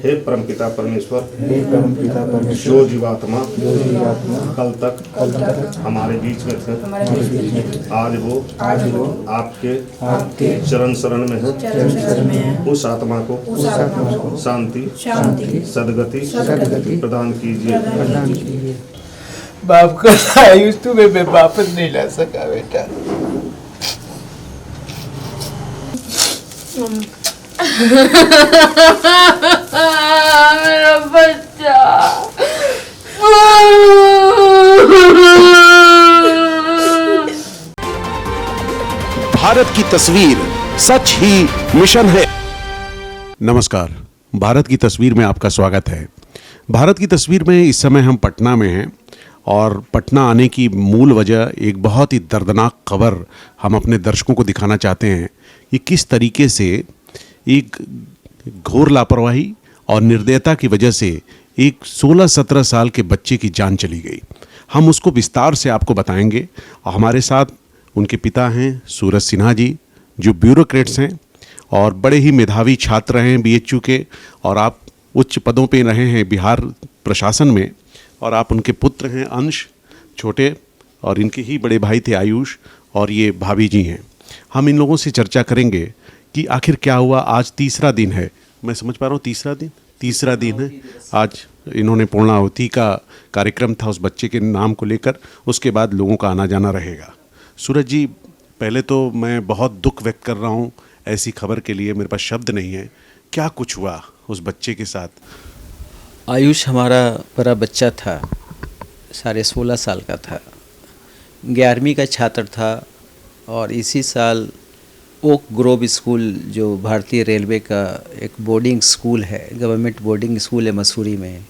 हे परमपिता परमेश्वर, हे परमपिता परमेश्वर, जो जीवात्मा कल तक हमारे बीच में थे, आज वो आपके चरण शरण में है। उस आत्मा को शांति सदगति प्रदान कीजिए। बाप का आयुष तुम्हें मैं वापस नहीं ला सका बेटा। मेरा बच्चा। भारत की तस्वीर सच ही मिशन है। नमस्कार, भारत की तस्वीर में आपका स्वागत है। भारत की तस्वीर में इस समय हम पटना में हैं और पटना आने की मूल वजह एक बहुत ही दर्दनाक खबर हम अपने दर्शकों को दिखाना चाहते हैं कि किस तरीके से एक घोर लापरवाही और निर्दयता की वजह से एक 16-17 साल के बच्चे की जान चली गई। हम उसको विस्तार से आपको बताएंगे। हमारे साथ उनके पिता हैं सूरज सिन्हा जी, जो ब्यूरोक्रेट्स हैं और बड़े ही मेधावी छात्र हैं बीएचयू के, और आप उच्च पदों पे रहे हैं बिहार प्रशासन में, और आप उनके पुत्र हैं अंश छोटे, और इनके ही बड़े भाई थे आयुष, और ये भाभी जी हैं। हम इन लोगों से चर्चा करेंगे कि आखिर क्या हुआ। आज तीसरा दिन है, मैं समझ पा रहा हूँ तीसरा दिन है। आज इन्होंने पूर्णाहुति का कार्यक्रम था उस बच्चे के नाम को लेकर, उसके बाद लोगों का आना जाना रहेगा। सूरज जी, पहले तो मैं बहुत दुख व्यक्त कर रहा हूँ ऐसी खबर के लिए, मेरे पास शब्द नहीं है। क्या कुछ हुआ उस बच्चे के साथ? आयुष हमारा बड़ा बच्चा था, 16.5 साल का था, 11वीं का छात्र था, और इसी साल ओक ग्रोव स्कूल जो भारतीय रेलवे का एक बोर्डिंग स्कूल है, गवर्नमेंट बोर्डिंग स्कूल है मसूरी में,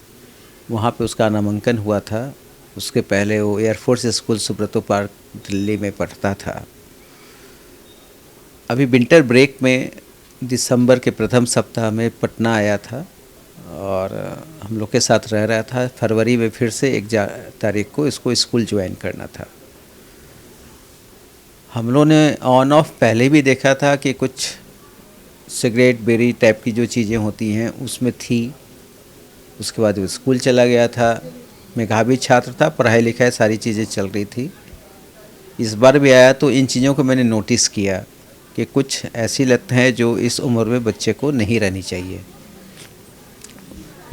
वहाँ पे उसका नामांकन हुआ था। उसके पहले वो air force school Subroto Park Delhi में पढ़ता था। अभी विंटर ब्रेक में दिसंबर के प्रथम सप्ताह में पटना आया था और हम लोग के साथ रह रहा था। फरवरी में फिर से 1 तारीख को इसको स्कूल ज्वाइन करना था। हम लोगों ने ऑन ऑफ पहले भी देखा था कि कुछ सिगरेट बेरी टाइप की जो चीज़ें होती हैं उसमें थी। उसके बाद वो स्कूल चला गया था, मेधावी छात्र था, पढ़ाई लिखाई सारी चीज़ें चल रही थी। इस बार भी आया तो इन चीज़ों को मैंने नोटिस किया कि कुछ ऐसी लत हैं जो इस उम्र में बच्चे को नहीं रहनी चाहिए।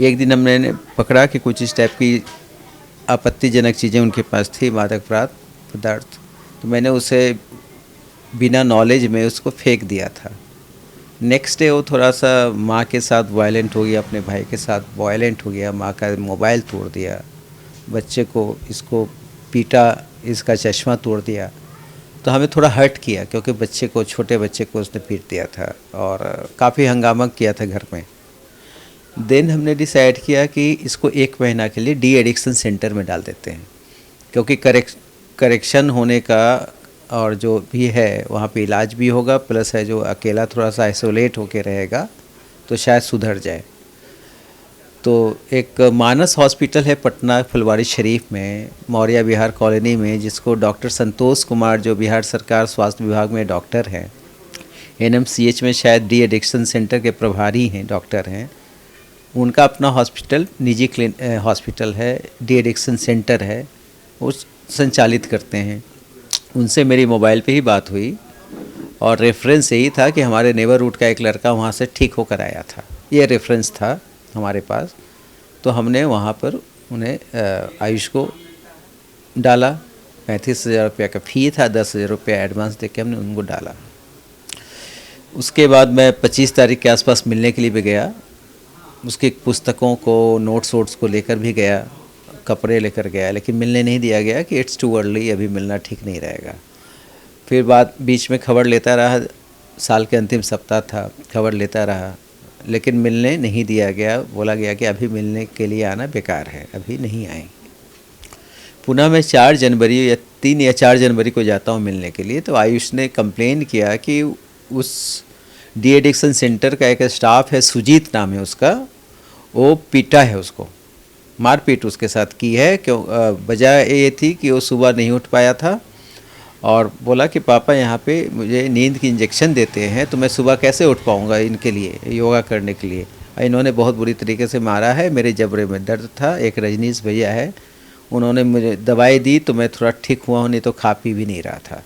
एक दिन हमने पकड़ा कि कुछ इस टाइप की आपत्तिजनक चीज़ें उनके पास थी, मादक पदार्थ, तो मैंने उसे बिना नॉलेज में उसको फेंक दिया था। नेक्स्ट डे वो थोड़ा सा माँ के साथ वायलेंट हो गया, अपने भाई के साथ वायलेंट हो गया, माँ का मोबाइल तोड़ दिया, बच्चे को इसको पीटा, इसका चश्मा तोड़ दिया। तो हमें थोड़ा हर्ट किया क्योंकि बच्चे को, छोटे बच्चे को उसने पीट दिया था और काफ़ी हंगामा किया था घर में। देन हमने डिसाइड किया कि इसको 1 महीना के लिए डी एडिक्शन सेंटर में डाल देते हैं, क्योंकि करेक्शन होने का और जो भी है वहाँ पे इलाज भी होगा, प्लस है जो अकेला थोड़ा सा आइसोलेट होके रहेगा तो शायद सुधर जाए। तो एक मानस हॉस्पिटल है पटना फुलवारी शरीफ में, मौर्या विहार कॉलोनी में, जिसको डॉक्टर संतोष कुमार, जो बिहार सरकार स्वास्थ्य विभाग में डॉक्टर हैं, एनएमसीएच में शायद डी एडिक्शन सेंटर के प्रभारी हैं, डॉक्टर हैं, उनका अपना हॉस्पिटल, निजी हॉस्पिटल है, डी एडिक्शन सेंटर है, वो संचालित करते हैं। उनसे मेरी मोबाइल पे ही बात हुई और रेफरेंस यही था कि हमारे नेबर रूट का एक लड़का वहाँ से ठीक होकर आया था, ये रेफरेंस था हमारे पास। तो हमने वहाँ पर उन्हें आयुष को डाला। 35,000 रुपये का फ़ी था, 10,000 रुपये एडवांस देके हमने उनको डाला। उसके बाद मैं 25 तारीख के आसपास मिलने के लिए भी गया, उसकी पुस्तकों को, नोट्स वोट्स को लेकर भी गया, कपड़े लेकर गया, लेकिन मिलने नहीं दिया गया कि इट्स टू अर्ली, अभी मिलना ठीक नहीं रहेगा। फिर बीच में खबर लेता रहा, साल के अंतिम सप्ताह था, खबर लेता रहा, लेकिन मिलने नहीं दिया गया। बोला गया कि अभी मिलने के लिए आना बेकार है, अभी नहीं आएंगे। पुनः मैं 4 जनवरी या 3 या 4 जनवरी को जाता हूँ मिलने के लिए, तो आयुष ने कंप्लेन किया कि उस डी एडिक्शन सेंटर का एक स्टाफ है, सुजीत नाम है उसका, वो पीटा है उसको, मारपीट उसके साथ की है। क्यों? वजह ये थी कि वो सुबह नहीं उठ पाया था और बोला कि पापा यहाँ पे मुझे नींद की इंजेक्शन देते हैं तो मैं सुबह कैसे उठ पाऊँगा इनके लिए, योगा करने के लिए। इन्होंने बहुत बुरी तरीके से मारा है, मेरे जबड़े में दर्द था। एक रजनीश भैया है, उन्होंने मुझे दवाई दी तो मैं थोड़ा ठीक हुआ हूँ, नहीं तो खा पी भी नहीं रहा था।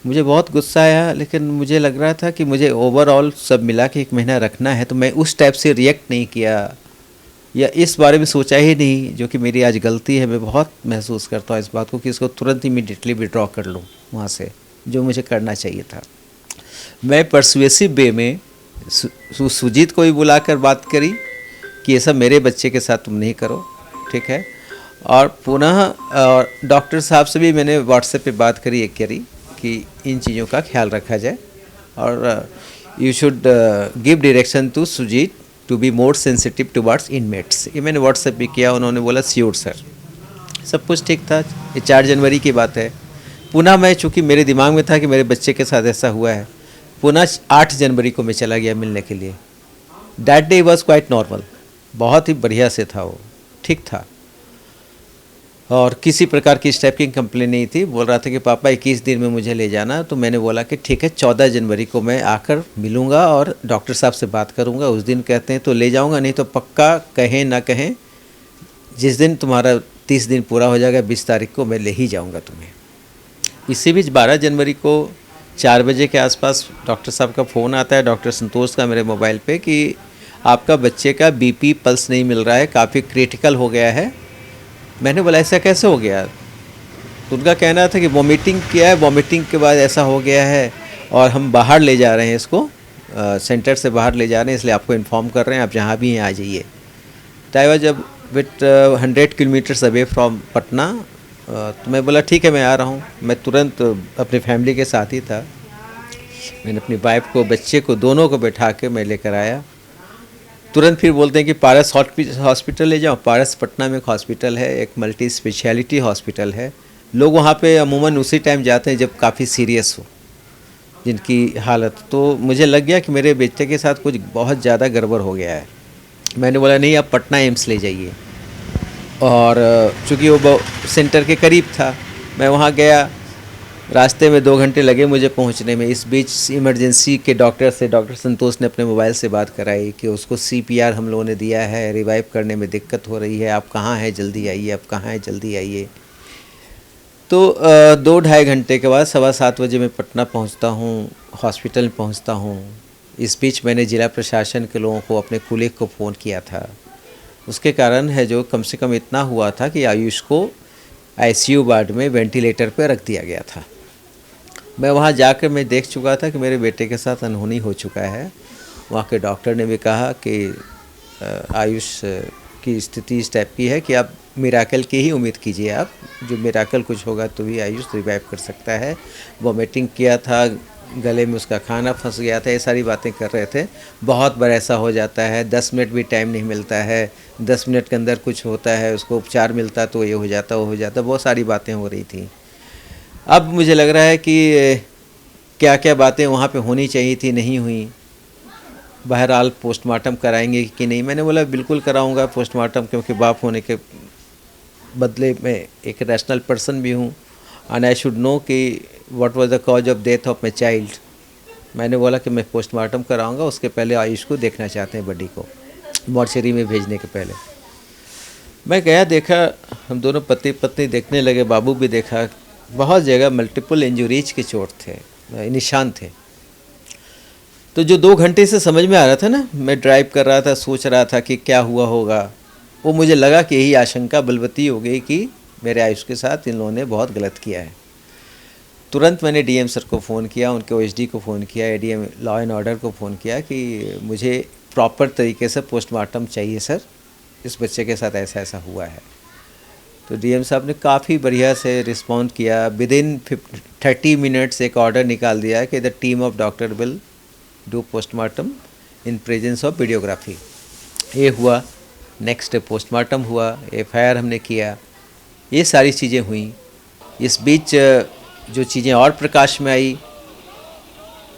मुझे बहुत गुस्सा आया, लेकिन मुझे लग रहा था कि मुझे ओवरऑल सब मिला के 1 महीना रखना है, तो मैं उस टाइप से रिएक्ट नहीं किया या इस बारे में सोचा ही नहीं, जो कि मेरी आज गलती है। मैं बहुत महसूस करता हूँ इस बात को कि इसको तुरंत इमीडिएटली विड्रॉ कर लूँ वहाँ से, जो मुझे करना चाहिए था। मैं परसुएसिव वे में सुजीत को भी बुलाकर बात करी कि ये सब मेरे बच्चे के साथ तुम नहीं करो, ठीक है। और पुनः डॉक्टर साहब से भी मैंने व्हाट्सएप पे बात करी कि इन चीज़ों का ख्याल रखा जाए और you should give direction to Sujit to be more sensitive towards inmates. ये मैंने व्हाट्सएप भी किया, उन्होंने बोला श्योर सर। सब कुछ ठीक था। ये 4 जनवरी की बात है। पुनः मैं, चूँकि मेरे दिमाग में था कि मेरे बच्चे के साथ ऐसा हुआ है, पुनः 8 जनवरी को मैं चला गया मिलने के लिए। That day was quite normal, बहुत ही बढ़िया से था, वो ठीक था और किसी प्रकार की इस टाइप की कंप्लेन नहीं थी। बोल रहा था कि पापा 21 दिन में मुझे ले जाना, तो मैंने बोला कि ठीक है 14 जनवरी को मैं आकर मिलूँगा और डॉक्टर साहब से बात करूँगा। उस दिन कहते हैं तो ले जाऊँगा, नहीं तो पक्का कहें ना कहें जिस दिन तुम्हारा 30 दिन पूरा हो जाएगा 20 तारीख को मैं ले ही जाऊँगा तुम्हें। इसी बीच 12 जनवरी को 4 बजे के आसपास डॉक्टर साहब का फ़ोन आता है, डॉक्टर संतोष का, मेरे मोबाइल पे कि आपका बच्चे का बीपी पल्स नहीं मिल रहा है, काफ़ी क्रिटिकल हो गया है। मैंने बोला ऐसा कैसे हो गया? तो उनका कहना था कि वॉमिटिंग किया है, वॉमिटिंग के बाद ऐसा हो गया है और हम बाहर ले जा रहे हैं इसको, सेंटर से बाहर ले जा रहे हैं, इसलिए आपको इन्फॉर्म कर रहे हैं, आप जहाँ भी हैं आ जाइए। तो आई वाज जब with 100 kilometres away from Patna. तो मैं बोला ठीक है मैं आ रहा हूँ। मैं तुरंत अपनी फैमिली के साथ ही था। मैंने अपनी वाइफ को, बच्चे को, दोनों को बैठा के मैं लेकर आया। तुरंत फिर बोलते हैं कि पारस हॉस्पिटल ले जाओ। पारस पटना में एक हॉस्पिटल है, एक मल्टी स्पेशलिटी हॉस्पिटल है। लोग वहाँ पे अमूमन उसी टाइम जाते हैं जब काफ़ी सीरियस हो जिनकी हालत। तो मुझे लग गया कि मेरे बेटे के साथ कुछ बहुत ज़्यादा गड़बड़ हो गया है। मैंने बोला नहीं, आप पटना एम्स ले जाइए। और चूँकि वो सेंटर के करीब था, मैं वहाँ गया। रास्ते में 2 घंटे लगे मुझे पहुंचने में। इस बीच इमरजेंसी के डॉक्टर से, डॉक्टर संतोष ने अपने मोबाइल से बात कराई कि उसको CPR हम लोगों ने दिया है, रिवाइव करने में दिक्कत हो रही है, आप कहाँ हैं जल्दी आइए, आप कहाँ हैं जल्दी आइए। तो 2-2.5 घंटे के बाद 7:15 बजे मैं पटना पहुंचता हूं, हॉस्पिटल पहुंचता हूं। इस बीच मैंने ज़िला प्रशासन के लोगों को, अपने कुलीग को फ़ोन किया था। उसके कारण है जो कम से कम इतना हुआ था कि आयुष को ICU वार्ड में वेंटिलेटर पर रख दिया गया था। मैं वहाँ जाकर मैं देख चुका था कि मेरे बेटे के साथ अनहोनी हो चुका है। वहाँ के डॉक्टर ने भी कहा कि आयुष की स्थिति इस टाइप की है कि आप मिराकल की ही उम्मीद कीजिए, आप जो मिराकल कुछ होगा तो भी आयुष रिवाइव कर सकता है। वॉमिटिंग किया था, गले में उसका खाना फंस गया था, ये सारी बातें कर रहे थे। बहुत बार ऐसा हो जाता है, 10 मिनट भी टाइम नहीं मिलता है, 10 मिनट के अंदर कुछ होता है, उसको उपचार मिलता तो ये हो जाता, वो हो जाता, बहुत सारी बातें हो रही थी। अब मुझे लग रहा है कि क्या क्या बातें वहाँ पे होनी चाहिए थी नहीं हुई। बहरहाल पोस्टमार्टम कराएंगे कि नहीं, मैंने बोला बिल्कुल कराऊंगा पोस्टमार्टम, क्योंकि बाप होने के बदले में एक रैशनल पर्सन भी हूँ एंड आई शुड नो कि what was the cause of death of my child. मैंने बोला कि मैं पोस्टमार्टम कराऊंगा, उसके पहले आयुष को देखना चाहते हैं बॉडी को, मॉर्चरी में भेजने के पहले। मैं गया, देखा, हम दोनों पति पत्नी देखने लगे, बाबू भी देखा। बहुत जगह मल्टीपल इंजरीज के चोट थे, निशान थे। तो जो 2 घंटे से समझ में आ रहा था ना, मैं ड्राइव कर रहा था, सोच रहा था कि क्या हुआ होगा, वो मुझे लगा कि यही आशंका बलवती हो गई कि मेरे आयुष के साथ इन लोगों ने बहुत गलत किया है। तुरंत मैंने DM सर को फ़ोन किया, उनके OSD को फ़ोन किया, ADM लॉ एंड ऑर्डर को फ़ोन किया कि मुझे प्रॉपर तरीके से पोस्टमार्टम चाहिए सर, इस बच्चे के साथ ऐसा ऐसा हुआ है। तो DM साहब ने काफ़ी बढ़िया से रिस्पॉन्ड किया। विदिन 30 मिनट्स एक ऑर्डर निकाल दिया कि the team of doctor will do postmortem in presence of videography. ये हुआ, नेक्स्ट पोस्टमार्टम हुआ, FIR हमने किया, ये सारी चीज़ें हुई। इस बीच जो चीज़ें और प्रकाश में आई,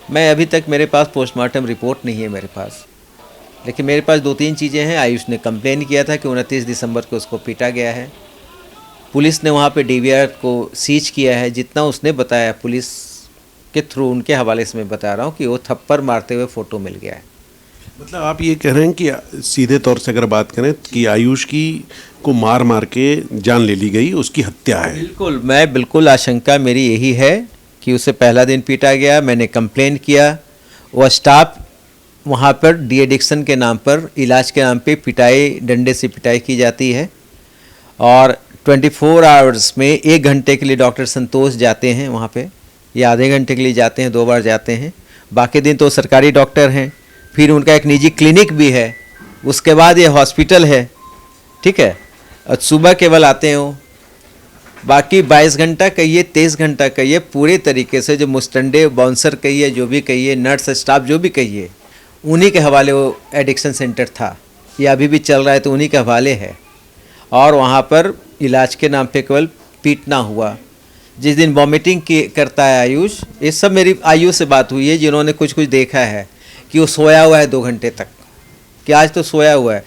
मैं अभी तक, मेरे पास पोस्टमार्टम रिपोर्ट नहीं है मेरे पास, लेकिन मेरे पास 2-3 चीज़ें हैं। आयुष ने कंप्लेन किया था कि 29 दिसंबर को उसको पीटा गया है। पुलिस ने वहाँ पे DVR को सीज किया है। जितना उसने बताया पुलिस के थ्रू, उनके हवाले से मैं बता रहा हूँ कि वो थप्पड़ मारते हुए फ़ोटो मिल गया है। मतलब आप ये कह रहे हैं कि सीधे तौर से अगर बात करें कि आयुष की को मार मार के जान ले ली गई, उसकी हत्या है। बिल्कुल, मैं बिल्कुल आशंका मेरी यही है कि उसे पहला दिन पीटा गया, मैंने कंप्लेन किया, वह स्टाफ वहाँ पर डी एडिक्शन के नाम पर, इलाज के नाम पे पिटाई, डंडे से पिटाई की जाती है। और 24 आवर्स में 1 घंटे के लिए डॉक्टर संतोष जाते हैं वहाँ पे, या आधे घंटे के लिए जाते हैं, 2 बार जाते हैं। बाकी दिन तो सरकारी डॉक्टर हैं, फिर उनका एक निजी क्लिनिक भी है, उसके बाद ये हॉस्पिटल है, ठीक है। और सुबह केवल आते हैं वो, बाकी 22 घंटा कहिए, 23 घंटा कहिए, पूरे तरीके से जो मुस्टंडे बाउंसर कहिए, जो भी कहिए, नर्स स्टाफ जो भी कहिए, उन्हीं के हवाले वो एडिक्शन सेंटर था। ये अभी भी चल रहा है तो उन्हीं के हवाले है। और वहाँ पर इलाज के नाम पे केवल पीटना हुआ। जिस दिन वॉमिटिंग करता है आयुष, ये सब मेरी आयुष से बात हुई है जिन्होंने कुछ कुछ देखा है कि वो सोया हुआ है 2 घंटे तक, कि आज तो सोया हुआ है।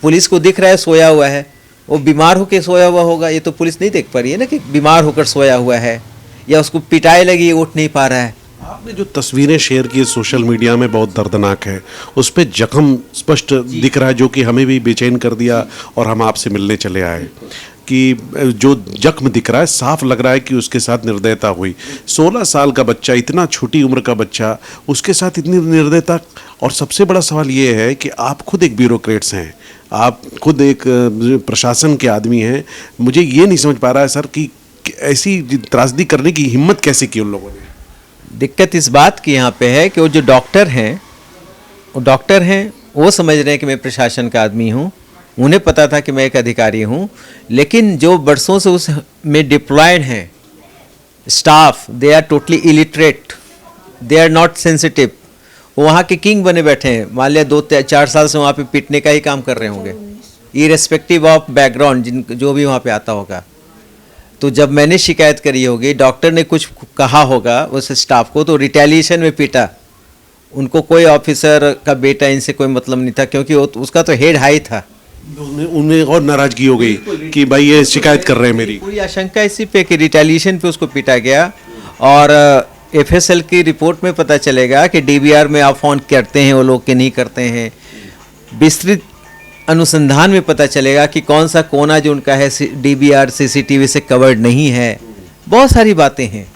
पुलिस को दिख रहा है सोया हुआ है, वो बीमार होकर सोया हुआ होगा, ये तो पुलिस नहीं देख पा रही है ना कि बीमार होकर सोया हुआ है, या उसको पिटाई लगी, उठ नहीं पा रहा है। आपने जो तस्वीरें शेयर की सोशल मीडिया में बहुत दर्दनाक है, उस पे जख्म स्पष्ट दिख रहा है, जो कि हमें भी बेचैन कर दिया और हम आपसे मिलने चले आए कि जो जख्म दिख रहा है, साफ लग रहा है कि उसके साथ निर्दयता हुई। 16 साल का बच्चा, इतना छोटी उम्र का बच्चा, उसके साथ इतनी निर्दयता। और सबसे बड़ा सवाल ये है कि आप खुद एक ब्यूरोक्रेट्स हैं, आप खुद एक प्रशासन के आदमी हैं। मुझे ये नहीं समझ पा रहा है सर कि ऐसी त्रासदी करने की हिम्मत कैसे की उन लोगों ने। दिक्कत इस बात की यहाँ पे है कि वो जो डॉक्टर हैं, वो समझ रहे हैं कि मैं प्रशासन का आदमी हूँ, उन्हें पता था कि मैं एक अधिकारी हूँ। लेकिन जो बरसों से उस में डिप्लॉयड हैं staff, they are totally illiterate, they are not sensitive. वो वहाँ के किंग बने बैठे हैं, मान लिया 2-4 साल से वहाँ पे पिटने का ही काम कर रहे होंगे, इरेस्पेक्टिव ऑफ बैकग्राउंड, जो भी वहाँ पे आता होगा। तो जब मैंने शिकायत करी होगी, डॉक्टर ने कुछ कहा होगा उस स्टाफ को, तो रिटेलिएशन में पीटा। उनको कोई ऑफिसर का बेटा इनसे कोई मतलब नहीं था, क्योंकि उसका तो हेड हाई था। उन्हें और नाराजगी हो गई कि भाई ये शिकायत कर रहे हैं मेरी। पूरी आशंका इसी पे कि रिटेलिएशन पे उसको पीटा गया। और एफएसएल की रिपोर्ट में पता चलेगा कि डीबीआर में आप फोन करते हैं वो लोग, के नहीं करते हैं। विस्तृत अनुसंधान में पता चलेगा कि कौन सा कोना जो उनका है डीबीआर सीसीटीवी से कवर्ड नहीं है। बहुत सारी बातें हैं,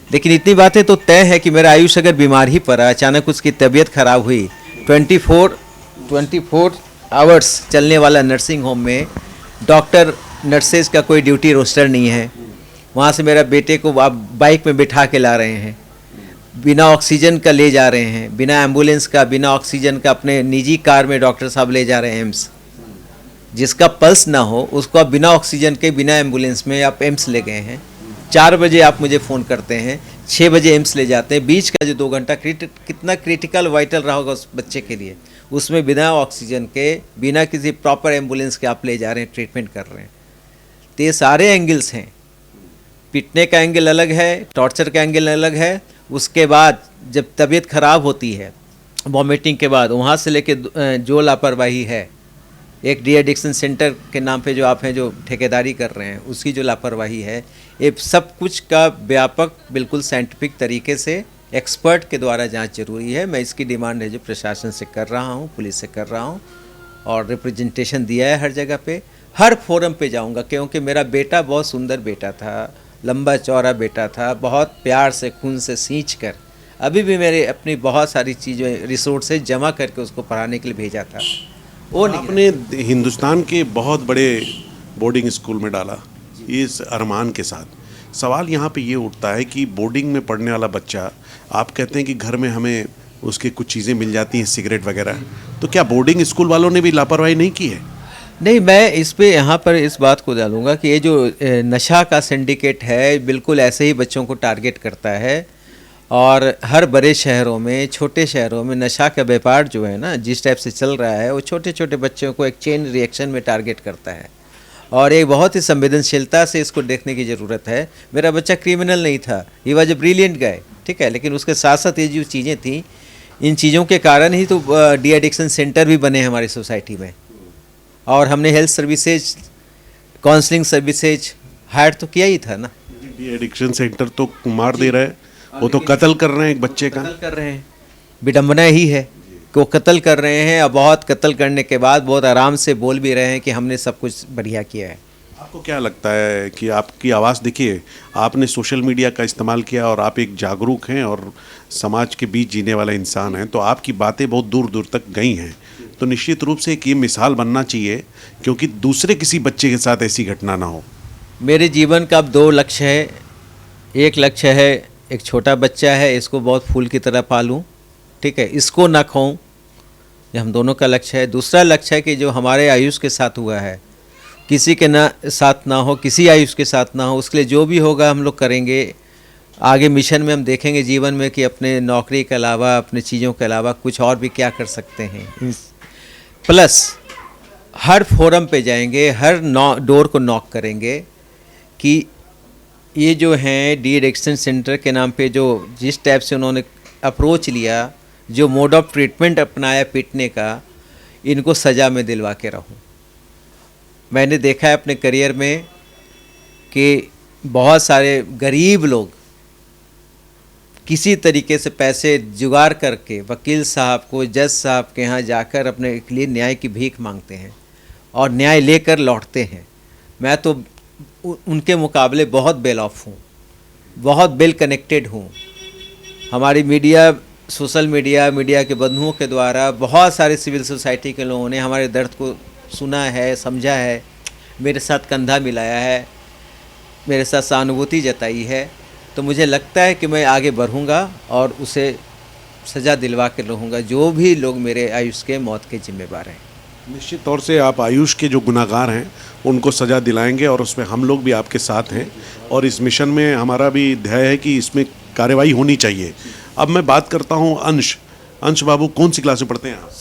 लेकिन इतनी बातें तो तय है कि मेरा आयुष अगर बीमार ही पड़ा, अचानक उसकी तबीयत खराब हुई, 24 आवर्स चलने वाला नर्सिंग होम में डॉक्टर नर्सेज का कोई ड्यूटी रोस्टर नहीं है। वहाँ से मेरा बेटे को आप बाइक में बिठा के ला रहे हैं, बिना ऑक्सीजन का ले जा रहे हैं, बिना एम्बुलेंस का, बिना ऑक्सीजन का अपने निजी कार में डॉक्टर साहब ले जा रहे हैं एम्स। जिसका पल्स ना हो उसको आप बिना ऑक्सीजन के, बिना एम्बुलेंस में आप एम्स ले गए हैं। 4 बजे आप मुझे फ़ोन करते हैं, 6 बजे एम्स ले जाते हैं। बीच का जो 2 घंटा कितना क्रिटिकल वाइटल रहा होगा उस बच्चे के लिए, उसमें बिना ऑक्सीजन के, बिना किसी प्रॉपर एम्बुलेंस के आप ले जा रहे हैं, ट्रीटमेंट कर रहे हैं। तो ये सारे एंगल्स हैं। पिटने का एंगल अलग है, टॉर्चर का एंगल अलग है। उसके बाद जब तबीयत खराब होती है, वॉमिटिंग के बाद, वहाँ से लेके जो लापरवाही है, एक डी एडिक्शन सेंटर के नाम पे जो आप हैं, जो ठेकेदारी कर रहे हैं, उसकी जो लापरवाही है, ये सब कुछ का व्यापक, बिल्कुल साइंटिफिक तरीके से एक्सपर्ट के द्वारा जांच जरूरी है। मैं इसकी डिमांड है जो प्रशासन से कर रहा हूँ, पुलिस से कर रहा हूँ, और रिप्रेजेंटेशन दिया है हर जगह पे, हर फोरम पे जाऊँगा। क्योंकि मेरा बेटा बहुत सुंदर बेटा था, लंबा चौड़ा बेटा था, बहुत प्यार से, खून से सींच कर, अभी भी मेरे अपनी बहुत सारी चीज़ें, रिसोर्सेज जमा करके उसको पढ़ाने के लिए भेजा था। वो आपने हिंदुस्तान के बहुत बड़े बोर्डिंग स्कूल में डाला इस अरमान के साथ। सवाल यहाँ पे ये उठता है कि बोर्डिंग में पढ़ने वाला बच्चा, आप कहते हैं कि घर में हमें उसके कुछ चीज़ें मिल जाती हैं, सिगरेट वगैरह, तो क्या बोर्डिंग स्कूल वालों ने भी लापरवाही नहीं की है? नहीं, मैं इस पे यहाँ पर इस बात को डालूंगा कि ये जो नशा का सिंडिकेट है, बिल्कुल ऐसे ही बच्चों को टारगेट करता है। और हर बड़े शहरों में, छोटे शहरों में नशा का व्यापार जो है ना, जिस टाइप से चल रहा है, वो छोटे छोटे बच्चों को एक चेन रिएक्शन में टारगेट करता है। और एक बहुत ही संवेदनशीलता से इसको देखने की ज़रूरत है। मेरा बच्चा क्रिमिनल नहीं था, ही वॉज ए ब्रिलियंट गाय, ठीक है, लेकिन उसके साथ साथ ये जो चीज़ें थी, इन चीज़ों के कारण ही तो डी एडिक्शन सेंटर भी बने हमारी सोसाइटी में। और हमने health services, counselling services hire तो किया ही था ना। डी एडिक्शन सेंटर तो मार दे रहा है, वो तो कत्ल कर रहे हैं एक बच्चे का, कत्ल कर रहे हैं। विडंबना ही है, कि वो कत्ल कर रहे हैं, और बहुत कत्ल करने के बाद बहुत आराम से बोल भी रहे हैं कि हमने सब कुछ बढ़िया किया है। आपको क्या लगता है कि आपकी आवाज़, देखिए आपने सोशल मीडिया का इस्तेमाल किया और आप एक जागरूक हैं और समाज के बीच जीने वाला इंसान हैं, तो आपकी बातें बहुत दूर दूर तक गई हैं, तो निश्चित रूप से एक ये मिसाल बनना चाहिए क्योंकि दूसरे किसी बच्चे के साथ ऐसी घटना ना हो। मेरे जीवन का अब 2 लक्ष्य है। एक लक्ष्य है, एक छोटा बच्चा है, इसको बहुत फूल की तरह पालूं, ठीक है, इसको ना खोऊं, ये हम दोनों का लक्ष्य है। दूसरा लक्ष्य है कि जो हमारे आयुष के साथ हुआ है किसी के साथ ना हो, किसी आयुष के साथ ना हो, उसके लिए जो भी होगा हम लोग करेंगे। आगे मिशन में हम देखेंगे जीवन में कि अपने नौकरी के अलावा, अपने चीज़ों के अलावा कुछ और भी क्या कर सकते हैं। प्लस हर फोरम पे जाएंगे, हर डोर को नॉक करेंगे कि ये जो हैं डी एडिक्शन सेंटर के नाम पे जो जिस टाइप से उन्होंने अप्रोच लिया, जो मोड ऑफ ट्रीटमेंट अपनाया पीटने का, इनको सज़ा में दिलवा के रहूं। मैंने देखा है अपने करियर में कि बहुत सारे गरीब लोग किसी तरीके से पैसे जुगाड़ करके वकील साहब को, जज साहब के यहाँ जाकर अपने लिए न्याय की भीख मांगते हैं और न्याय लेकर लौटते हैं। मैं तो उनके मुकाबले बहुत वेल ऑफ हूँ, बहुत वेल कनेक्टेड हूँ। हमारी मीडिया, सोशल मीडिया के बंधुओं के द्वारा बहुत सारे सिविल सोसाइटी के लोगों ने हमारे दर्द को सुना है, समझा है, मेरे साथ कंधा मिलाया है, मेरे साथ सहानुभूति जताई है। तो मुझे लगता है कि मैं आगे बढ़ूँगा और उसे सज़ा दिलवा के रहूँगा, जो भी लोग मेरे आयुष के मौत के जिम्मेदार हैं। निश्चित तौर से आप आयुष के जो गुनाहगार हैं उनको सज़ा दिलाएंगे और उसमें हम लोग भी आपके साथ हैं और इस मिशन में हमारा भी ध्येय है कि इसमें कार्रवाई होनी चाहिए। अब मैं बात करता हूँ अंश बाबू, कौन सी क्लास में पढ़ते हैं आप?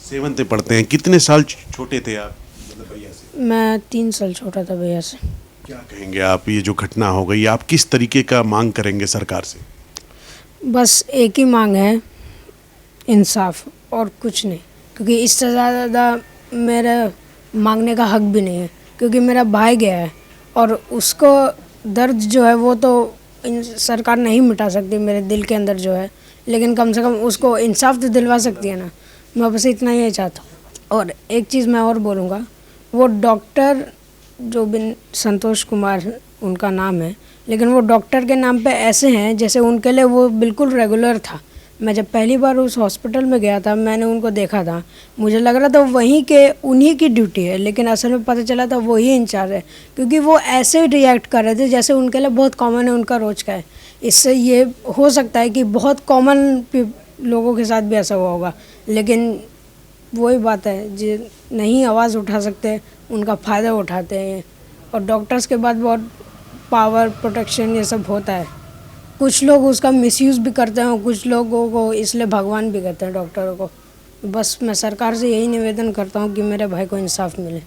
7th में पढ़ते हैं। कितने साल छोटे थे आप भैया से? मैं 3 साल छोटा था भैया से। क्या कहेंगे आप, ये जो घटना हो गई, आप किस तरीके का मांग करेंगे सरकार से? बस एक ही मांग है, इंसाफ, और कुछ नहीं, क्योंकि इससे ज़्यादा मेरा मांगने का हक भी नहीं है, क्योंकि मेरा भाई गया है और उसको दर्द जो है वो तो सरकार नहीं मिटा सकती मेरे दिल के अंदर जो है, लेकिन कम से कम उसको इंसाफ तो दिलवा सकती है ना। मैं बस इतना ही चाहता हूँ। और एक चीज़ मैं और बोलूँगा, वो डॉक्टर जो संतोष कुमार उनका नाम है, लेकिन वो डॉक्टर के नाम पे ऐसे हैं जैसे उनके लिए वो बिल्कुल रेगुलर था। मैं जब पहली बार उस हॉस्पिटल में गया था, मैंने उनको देखा था, मुझे लग रहा था वहीं के उन्हीं की ड्यूटी है, लेकिन असल में पता चला था वही इंचार्ज है, क्योंकि वो ऐसे रिएक्ट कर रहे थे जैसे उनके लिए बहुत कॉमन है, उनका रोज का है। इससे ये हो सकता है कि बहुत कॉमन लोगों के साथ भी ऐसा हुआ होगा, लेकिन वही बात है, जो नहीं आवाज़ उठा सकते उनका फ़ायदा उठाते हैं। और डॉक्टर्स के बाद बहुत पावर, प्रोटेक्शन, ये सब होता है। कुछ लोग उसका मिसयूज़ भी करते हैं, कुछ लोगों को इसलिए भगवान भी कहते हैं डॉक्टरों को। बस मैं सरकार से यही निवेदन करता हूँ कि मेरे भाई को इंसाफ मिले।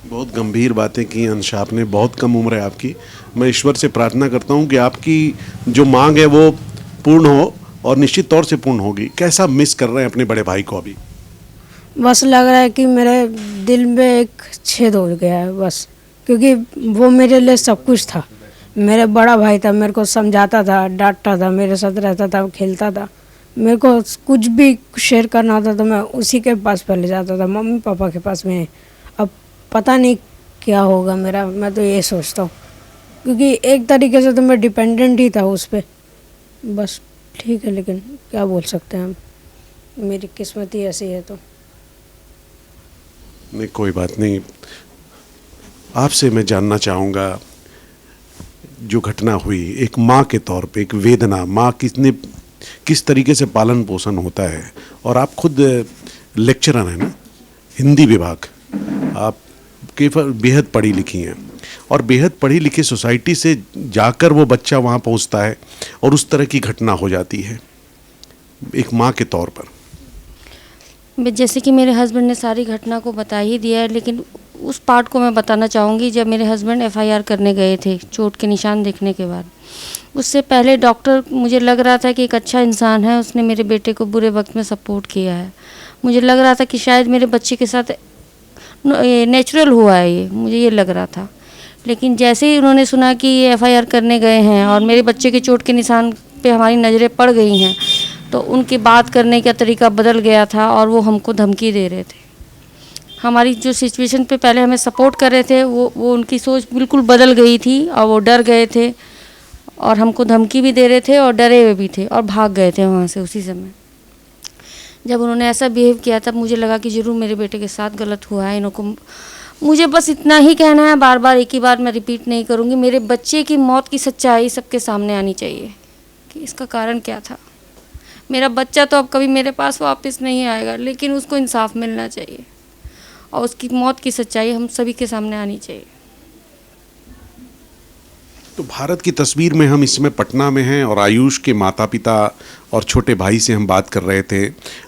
बहुत गंभीर बातें की अंश आपने, बहुत कम उम्र है आपकी। मैं ईश्वर से प्रार्थना करता हूँ कि आपकी जो मांग है वो पूर्ण हो और निश्चित तौर से पूर्ण होगी। कैसा मिस कर रहे हैं अपने बड़े भाई को अभी? बस लग रहा है कि मेरे दिल में एक छेद हो गया है बस, क्योंकि वो मेरे लिए सब कुछ था। मेरे बड़ा भाई था, मेरे को समझाता था, डांटता था, मेरे साथ रहता था, खेलता था। मेरे को कुछ भी शेयर करना होता तो मैं उसी के पास पहले जाता था, मम्मी पापा के पास में। अब पता नहीं क्या होगा मेरा, मैं तो ये सोचता हूँ, क्योंकि एक तरीके से तो मैं डिपेंडेंट ही था उस पर। बस ठीक है, लेकिन क्या बोल सकते हैं हम, मेरी किस्मत ही ऐसी है। तो नहीं, कोई बात नहीं। आपसे मैं जानना चाहूँगा, जो घटना हुई एक माँ के तौर पे, एक वेदना, माँ किस तरीके से पालन पोषण होता है, और आप खुद लेक्चरर हैं ना, हिंदी विभाग, आप बेहद पढ़ी लिखी हैं, और बेहद पढ़ी लिखी सोसाइटी से जाकर वो बच्चा वहाँ पहुँचता है और उस तरह की घटना हो जाती है एक माँ के तौर पर। जैसे कि मेरे हस्बैंड ने सारी घटना को बता ही दिया है, लेकिन उस पार्ट को मैं बताना चाहूँगी। जब मेरे हस्बैंड FIR करने गए थे चोट के निशान देखने के बाद, उससे पहले डॉक्टर, मुझे लग रहा था कि एक अच्छा इंसान है, उसने मेरे बेटे को बुरे वक्त में सपोर्ट किया है। मुझे लग रहा था कि शायद मेरे बच्चे के साथ नेचुरल हुआ है, ये मुझे ये लग रहा था। लेकिन जैसे ही उन्होंने सुना कि ये FIR करने गए हैं और मेरे बच्चे के चोट के निशान पे हमारी नज़रें पड़ गई हैं, तो उनकी बात करने का तरीका बदल गया था और वो हमको धमकी दे रहे थे। हमारी जो सिचुएशन पे पहले हमें सपोर्ट कर रहे थे वो उनकी सोच बिल्कुल बदल गई थी और वो डर गए थे और हमको धमकी भी दे रहे थे और डरे हुए भी थे और भाग गए थे वहाँ से उसी समय। जब उन्होंने ऐसा बिहेव किया तब मुझे लगा कि ज़रूर मेरे बेटे के साथ गलत हुआ है। इनको मुझे बस इतना ही कहना है, बार बार एक ही बार मैं रिपीट नहीं करूँगी। मेरे बच्चे की मौत की सच्चाई सबके सामने आनी चाहिए कि इसका कारण क्या था। मेरा बच्चा तो अब कभी मेरे पास वापस नहीं आएगा, लेकिन उसको इंसाफ मिलना चाहिए और उसकी मौत की सच्चाई हम सभी के सामने आनी चाहिए। तो भारत की तस्वीर में हम इसमें पटना में हैं और आयुष के माता पिता और छोटे भाई से हम बात कर रहे थे।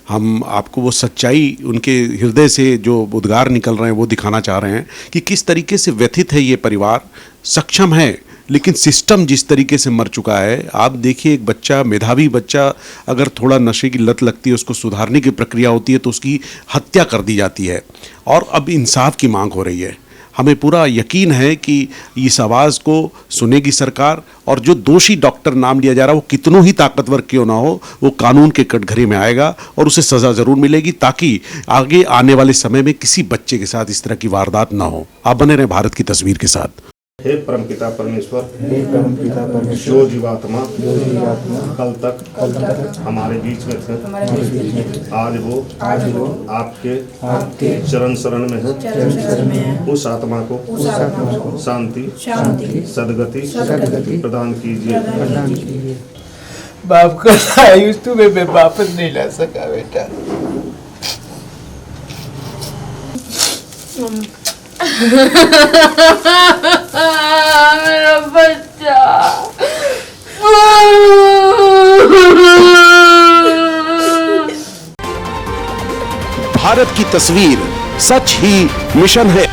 हम आपको वो सच्चाई उनके हृदय से जो उद्गार निकल रहे हैं वो दिखाना चाह रहे हैं कि किस तरीके से व्यथित है ये परिवार। सक्षम है लेकिन सिस्टम जिस तरीके से मर चुका है। आप देखिए, एक बच्चा, मेधावी बच्चा, अगर थोड़ा नशे की लत लगती है, उसको सुधारने की प्रक्रिया होती है तो उसकी हत्या कर दी जाती है और अब इंसाफ की मांग हो रही है। हमें पूरा यकीन है कि इस आवाज़ को सुनेगी सरकार और जो दोषी डॉक्टर नाम लिया जा रहा है वो कितनों ही ताकतवर क्यों ना हो, वो कानून के कटघरे में आएगा और उसे सज़ा ज़रूर मिलेगी ताकि आगे आने वाले समय में किसी बच्चे के साथ इस तरह की वारदात ना हो। आप बने रहें भारत की तस्वीर के साथ। हे परमपिता परमेश्वर, हे परमपिता परमेश्वर, जो जीवात्मा जो जीवात्मा कल तक हमारे बीच में थे, आज वो आपके चरण शरण में है। उस आत्मा को शांति सदगति प्रदान कीजिए। बाप का आयुष तुम्हें मैं वापस नहीं ला सका बेटा। मेरा बच्चा। भारत की तस्वीर सच ही मिशन है।